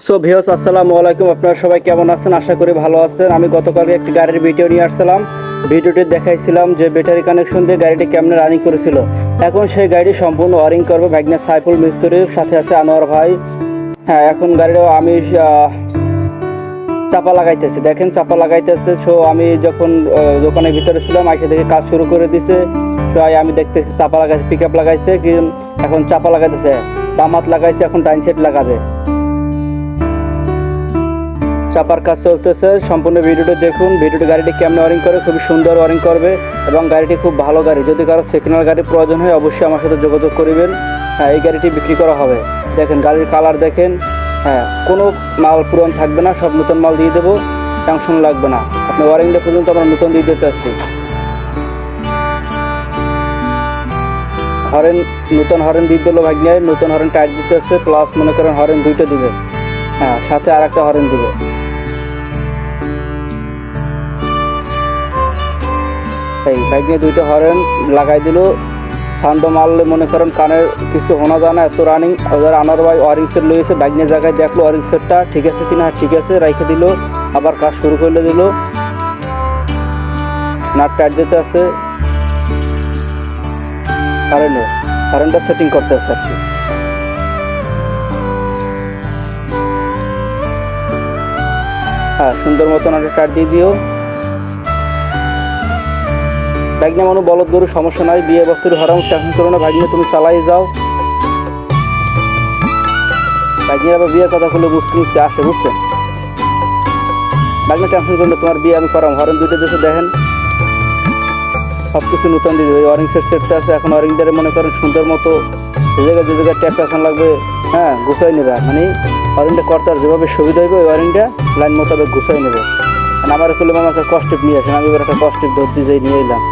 So viewers, আসসালামু আলাইকুম। আপনারা সবাই কেমন আছেন? আশা করি ভালো আছেন। আমি গতকালকে একটি গাড়ির ভিডিও নিয়ে আসছিলাম। ভিডিওটি দেখাইছিলাম যে ব্যাটারি কানেকশন দিয়ে গাড়িটি কেমনে রানিং করেছিল। এখন সেই গাড়ি সম্পূর্ণ ওয়ারিং করবে ভাগ্নে সাইফুল মিস্ত্রির সাথে আছে আনোয়ার ভাই। হ্যাঁ, এখন গাড়িটা আমি চাপা লাগাইতেছি, দেখেন চাপা লাগাইতেছে। সো আমি যখন দোকানের ভিতরে ছিলাম আইসে দেখে কাজ শুরু করে দিছে। সো আমি দেখতেছি চাপা লাগাইছে, পিক আপ লাগাইছে, কি এখন চাপা লাগাইতেছে, বাম হাত লাগাইছে, এখন ডাইন সাইড লাগাবে। চাপার কাজ চলতেছে, সম্পূর্ণ ভিডিওটি দেখুন। ভিডিওটি গাড়িটি কেমন ওয়ারিং করে, খুবই সুন্দর ওয়ারিং করবে এবং গাড়িটি খুব ভালো গাড়ি। যদি কারো সেকেন্ড হ্যান্ড গাড়ির প্রয়োজন হয় অবশ্যই আমার সাথে যোগাযোগ করবেন। হ্যাঁ, এই গাড়িটি বিক্রি করা হবে। দেখেন গাড়ির কালার দেখেন। হ্যাঁ, কোনো মাল পুরান থাকবে না, সব নতুন মাল দিয়ে দেবো, টেনশন লাগবে না। আপনি ওয়ারিংটা পর্যন্ত আমরা নতুন দিয়ে দিতে আসছি। হরেন নতুন হরেন দিয়ে দিল ভাগ্নে, নতুন হরেন টায়ার দিতে আসছে, প্লাস মনে করেন হরেন দুইটা দিবে। হ্যাঁ, সাথে আর একটা হরেন দিবে। এই ভাগ্নে দুইটা হরেন লাগাই দিল। সাউন্ড মারলে মনে করেন কানের কিছু শোনা যায় না, এত রানিং। ওদের আনার ভাই ওয়ারিং সেট লইয়েছে, ভাগ্নে জায়গায় দেখলো ওয়ারিং সেটটা ঠিক আছে কিনা। ঠিক আছে, রাইখে দিল, আবার কাজ শুরু করে দিল। নাট টাইট দিতে আছে, কারেন্টটা সেটিং করতে আছে আর কি। হ্যাঁ, সুন্দর মতন একটা টাইট দিয়ে দিও। ভাগ্নে মনে বলদ গরু, সমস্যা নাই, বিয়ে বছর হারাম, টেনশন করো না ভাগ্নে, তুমি চালাই যাও। ভাগ্নের আবার বিয়ের কথা খুলে মুসকিল আসে, বুঝছেন ভাগ্নে, টেনশন করো না, তোমার বিয়ে আমি করাম। হরেন দুইটা দেশে দেখেন সব কিছু নতুন দিয়ে দেবে। ওয়ারিং সেটটা আছে, এখন ওয়ারিংটারে মনে করেন সুন্দর মতো যে জায়গায় ট্যাপ পেছন লাগবে, হ্যাঁ গুছাই নেবে। মানে ওয়ারিংটা করতে আর যেভাবে সুবিধা হইবে ওই ওয়ারিংটা লাইন মোতাবেক গুছাই নেবে। আমার খুলে মামা একটা কস্টিপ নিয়ে আসেন, আমি এবার একটা কস্টিপ ধরতে যাই নিয়ে এলাম।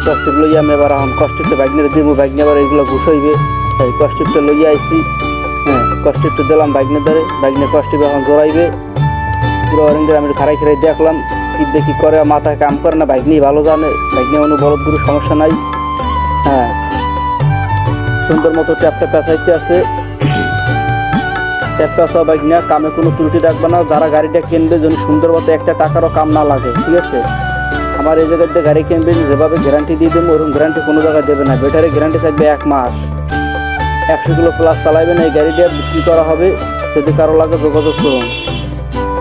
কস্টিপ লইয়া আমি এবার এখন কস্টিপটা বাইকনিতে দিব, বাইকনি আবার এগুলো গুছাইবে, তাই কস্টিপটা লইয়া আইসি। হ্যাঁ, কস্টিপটা দিলাম বাইকনের দ্বারে, বাইকনে কস্টিপ এখন জোড়াইবে। পুরো ওয়ারিংটা আমি খারাই দেখলাম কি দেখি করে, মাথায় কাম করে না, বাইক নিয়ে ভালো জানে। বাইক নিয়ে কোনো বলদ গুরু সমস্যা নাই। হ্যাঁ, সুন্দর মতো ট্যাপটা পেঁচাইতে আছে। ট্যাপ পেঁচাও বাইক নিয়ে, কামে কোনো ত্রুটি রাখবে না। যারা গাড়িটা কিনবে যেন সুন্দর মতো একটা টাকারও কাম না লাগে, ঠিক আছে। আমার এই জায়গাতে গাড়ি কিনবেন যেভাবে গ্যারান্টি দিয়ে দেবো ওরকম গ্যারান্টি কোনো জায়গায় দেবে না। ব্যাটারি গ্যারান্টি থাকবে 1 মাস, 100 কিলো প্লাস চালাইবেন। এই গাড়িটা বিক্রি করা হবে, যদি কারো লাগে যোগাযোগ করুন।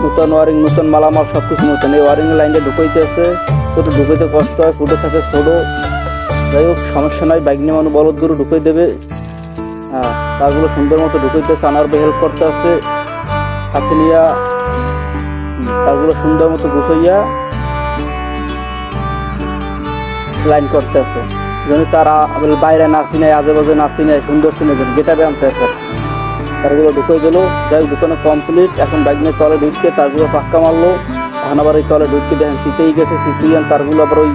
নতুন ওয়ারিং, নতুন মালামাল সব কিছু নতুন। এই ওয়ারিং লাইনটা ঢুকাইতে আছে, একটু ঢুকাইতে কষ্ট হয়, ফুটে থাকে ছোটো, যাই হোক সমস্যা নাই। বাইক নিয়ে মানুষ বলদ গরু ঢুকাই দেবে। হ্যাঁ, তারগুলো সুন্দর মতো ঢুকাইতে আছে, আনার ভাই হেল্প করতে আছে হাতে নিয়া, তারগুলো সুন্দর মতো গুছাইয়া লাইন করতে আছে। যেন তারা বাইরে নাচি নেয়, আজেবাজে নাচি নেয়, সুন্দর চিনে যেন গেটা ব্যায়ামতে আছে। তারগুলো ঢুকাই দিল, যাই দোকানে কমপ্লিট। এখন বাইক নিয়ে তলে ঢুকছে, তারগুলো পাক্কা মারলো। এখন আবার ওই তলে ঢুকতে দেখেন শীতেই গেছে, শীতেই তারগুলো আবার ওই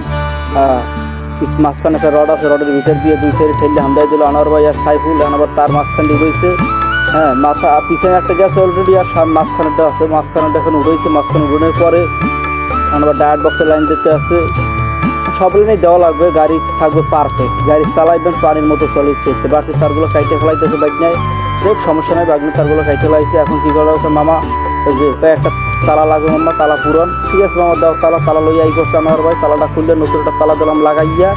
মাঝখানে একটা রড আছে, রডের ভিতর দিয়ে দুই সাইডে ঠেললে হান্দাই দিল আনোয়ার ভাই আর সাইফুল। এখন আবার তার মাঝখানে ঢুকেছে। হ্যাঁ, মাথা পিছনে একটা গেছে অলরেডি, আর মাঝখানেটা আছে, মাঝখানেটা এখন উঠেছে। মাঝখানে উঠোনের পরে এখন আবার ডায়ার বক্সের লাইন দিতে আছে। সব লাইনেই দেওয়া লাগবে, গাড়ি থাকবে পারফেক্ট। গাড়ি চালাইবেন পানির মতো চলিচ্ছে, বাকি তারগুলো কাইটে ফেলাইতেছে বাইক নেয়, খুব সমস্যা নাই। বাগনি তারগুলো কাইটে ফেলাইছে। এখন কী করা হচ্ছে মামা, ওই যে একটা তালা লাগবে মামা, তালা পুরান, ঠিক আছে মামা দাও তালা লইয়া করছে আমার ভাই। তালাটা খুললে নতুন একটা তালা দিলাম লাগাইয়া,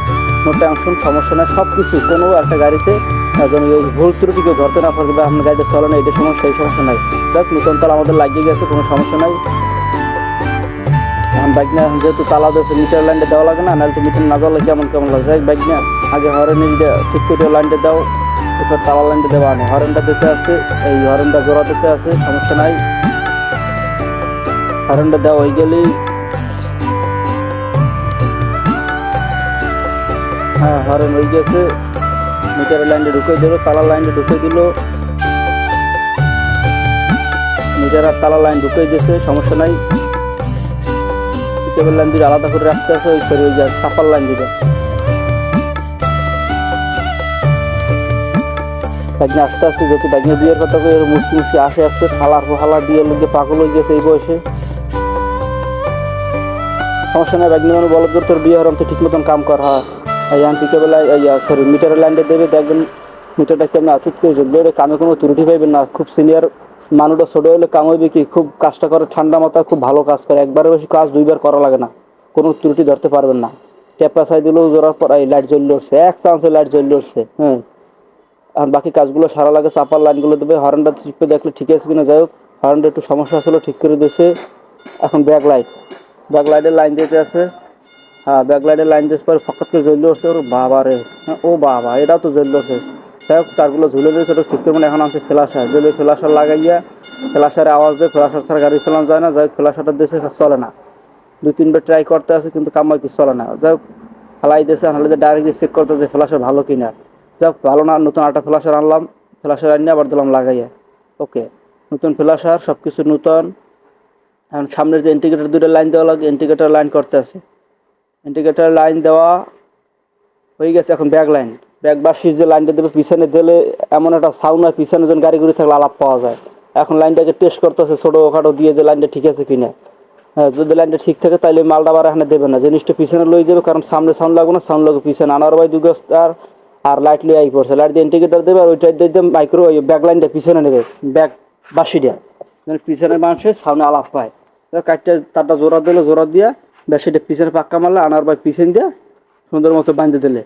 নো টেনশন, সমস্যা নাই। সব কিছু কোনো একটা গাড়িতে যেন ওই ভুল ত্রুটি কেউ ধরতে না পারবে, আপনার গাড়িতে চলে না, এটা সমস্যা, এই সমস্যা নাই। দেখ নতুন তালা আমাদের লাগিয়ে গেছে, কোনো সমস্যা নাই। এখন বাইক নিয়ে যেহেতু তালা দিয়েছে, মিটার লাইনটা দেওয়া লাগে না, নাহলে তো মিটার না দেওয়া কেমন লাগে। বাইক নিয়ে আগে হরেনটা ঠিক করে লাইনটা দাও, এরপর তালা লাইনটা দেওয়া নেই। হরেনটা দিতে আছে, এই হরেনটা জোড়া দিতে আছে, সমস্যা নাই। হরেনটা দেওয়া হয়ে গেলেই, হ্যাঁ হরেন হয়ে গেছে। মিটারের লাইনটা ঢুকে দিল, তালা লাইনটা ঢুকে দিল, মিটার আর তালা লাইন ঢুকে দিয়েছে, সমস্যা নাই। কেবল লাইন দিকে আলাদা করে রাখতে আছে, ওই সরি ওই যে চাপার লাইন দিকে। বাইকনে আস্তে আস্তে যেহেতু বাইকনে বিয়ের কথা করে মুসি আসে আসছে, ফালার বিয়ের লোক পাগল হয়ে গেছে এই বয়সে, সমস্যা নাই। বাইকনে মানে বলদ তোর বিয়ে হরাম তো ঠিক মতন কাম করা হয়। এই আনটি কেবল সরি মিটারের লাইনটা দেবে, দেখবেন মিটারটা কেমন আতুত করে জ্বলবে, এটা কামে কোনো ত্রুটি পাইবেন না। খুব সিনিয়র মানুষটা ছোটো হলে কাম হইবে কি, খুব কাজটা করে ঠান্ডা মাথা, খুব ভালো কাজ করে, একবারের বেশি কাজ দুইবার করা লাগে না, কোনো ত্রুটি ধরতে পারবেন না। ট্যাপটা চাই দিলেও জোড়ার পর এই লাইট জ্বললে উঠছে, এক চান্সে লাইট জ্বললে উঠছে। হ্যাঁ, আর বাকি কাজগুলো সারা লাগে, চাপার লাইনগুলো দেবে, হর্নটা চিপে দেখলে ঠিক আছে কিনা। যাই হোক, হর্নটা একটু সমস্যা ছিল, ঠিক করে দিয়েছে। এখন ব্যাক লাইটের লাইন দিতে আছে। হ্যাঁ, ব্যাক লাইটের লাইন দিতে পরে ফকাত করে জ্বললে উঠছে। ওর বাবা রে, হ্যাঁ, ও বাবা, এটাও তো জ্বললে উঠছে। যাই হোক, তারগুলো ঝুলে দিয়েছে, ওটা ঠিক করে এখন আনছে ফ্ল্যাশার, যদি ফ্ল্যাশার লাগাইয়া ফ্ল্যাশারে আওয়াজ দেয়, ফ্ল্যাশার ছাড়া গাড়ি চালানো যায় না। যাই হোক, ফ্ল্যাশারটা দিয়েছে, চলে না। 2-3 বার ট্রাই করতে আছে, কিন্তু কামাই কিছু চলে না। যাই হোক, হালাই দিয়েছে, হালাইতে ডাইরেক্টলি চেক করতে যে ফ্ল্যাশার ভালো কিনা। যাই হোক, ভালো না, নতুন আরেকটা ফ্ল্যাশার আনলাম, ফ্ল্যাশার আনিয়ে আবার দিলাম লাগাইয়া। ওকে, নতুন ফ্ল্যাশার, সব কিছু নতুন। এখন সামনের যে ইন্ডিকেটার দুটো লাইন দেওয়া লাগে, ইন্ডিকেটার লাইন করতে আছে। ইন্ডিকেটার লাইন দেওয়া হয়ে গেছে। এখন ব্যাক বাসির যে লাইনটা দেবে, পিছনে দিলে এমন একটা সাউন্ড হয়, পিছনে যখন গাড়ি ঘুরে থাকলে আলাপ পাওয়া যায়। এখন লাইনটাকে টেস্ট করতেছে ছোটোখাটো দিয়ে, যে লাইনটা ঠিক আছে কিনা। হ্যাঁ, যদি লাইনটা ঠিক থাকে তাহলে মালটা আবার এখানে দেবে না, জিনিসটা পিছনে লই যাবে, কারণ সামনে সাউন্ড লাগবে না, সাউন্ড লাগবে পিছনে। আনার বাই দুগাস্তার আর লাইট লিয়ে আই পড়ছে, লাইট দিয়ে ইন্ডিকেটার দেবে, আর ওইটা দিয়ে মাইক্রো ব্যাক লাইনটা পিছনে নেবে, ব্যাক বাসিটা পিছনের মানুষের সামনে আলাপ পায়। কাঠটা তারটা জোড়া দিয়া ব্যাসিটা পিছনে পাক্কা মারলে, আনার বাই পিছন দিয়ে সুন্দর মতো বাঁধতে দিলে।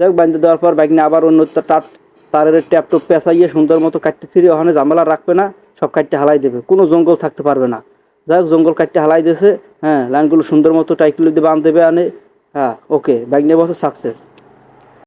যাই হোক, বাঁধতে দেওয়ার পর বাইক নিয়ে আবার অন্য তারের ট্যাপ টুপ পেঁচাইয়ে সুন্দর মতো কাটতে ছিঁড়ে, ওখানে ঝামেলা রাখবে না, সব কাটতে হালাই দেবে, কোনো জঙ্গল থাকতে পারবে না। যাই হোক, জঙ্গল কাটতে হালাই দিয়েছে। হ্যাঁ, লাইনগুলো সুন্দর মতো টাইটগুলো দিয়ে বাঁধ দেবে আনে। হ্যাঁ, ওকে, বাইক নিয়ে বসে সাকসেস।